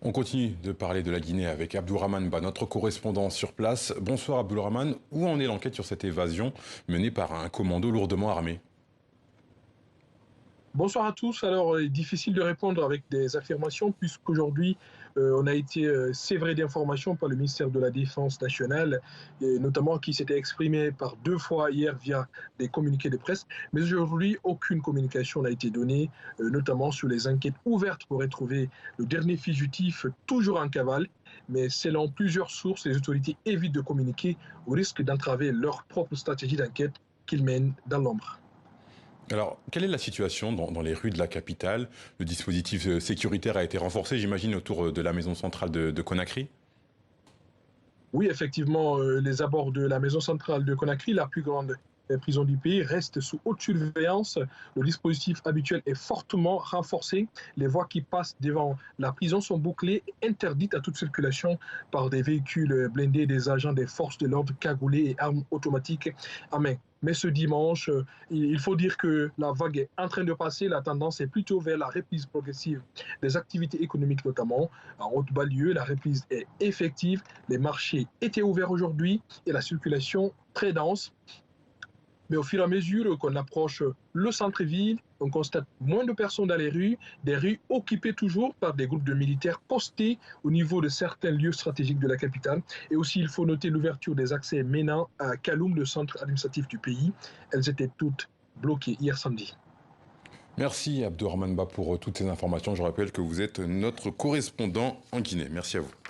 On continue de parler de la Guinée avec Abdourahmane Ba, notre correspondant sur place. Bonsoir Abdourahmane, où en est l'enquête sur cette évasion menée par un commando lourdement armé? Bonsoir à tous. Alors, difficile de répondre avec des affirmations puisqu'aujourd'hui, on a été sévré d'informations par le ministère de la Défense nationale, et notamment qui s'était exprimé par deux fois hier via des communiqués de presse. Mais aujourd'hui, aucune communication n'a été donnée, notamment sur les enquêtes ouvertes pour retrouver le dernier fugitif toujours en cavale. Mais selon plusieurs sources, les autorités évitent de communiquer au risque d'entraver leur propre stratégie d'enquête qu'ils mènent dans l'ombre. Alors, quelle est la situation dans les rues de la capitale? Le dispositif sécuritaire a été renforcé, j'imagine, autour de la maison centrale de Conakry? Oui, effectivement, les abords de la maison centrale de Conakry, la plus grande prison du pays, restent sous haute surveillance. Le dispositif habituel est fortement renforcé. Les voies qui passent devant la prison sont bouclées et interdites à toute circulation par des véhicules blindés, des agents des forces de l'ordre cagoulés et armes automatiques à main. Mais ce dimanche, il faut dire que la vague est en train de passer. La tendance est plutôt vers la reprise progressive des activités économiques, notamment en haute banlieue. La reprise est effective. Les marchés étaient ouverts aujourd'hui et la circulation très dense. Mais au fur et à mesure qu'on approche le centre-ville, on constate moins de personnes dans les rues, des rues occupées toujours par des groupes de militaires postés au niveau de certains lieux stratégiques de la capitale. Et aussi, il faut noter l'ouverture des accès menant à Kaloum, le centre administratif du pays. Elles étaient toutes bloquées hier samedi. Merci Abdourahmane Ba pour toutes ces informations. Je rappelle que vous êtes notre correspondant en Guinée. Merci à vous.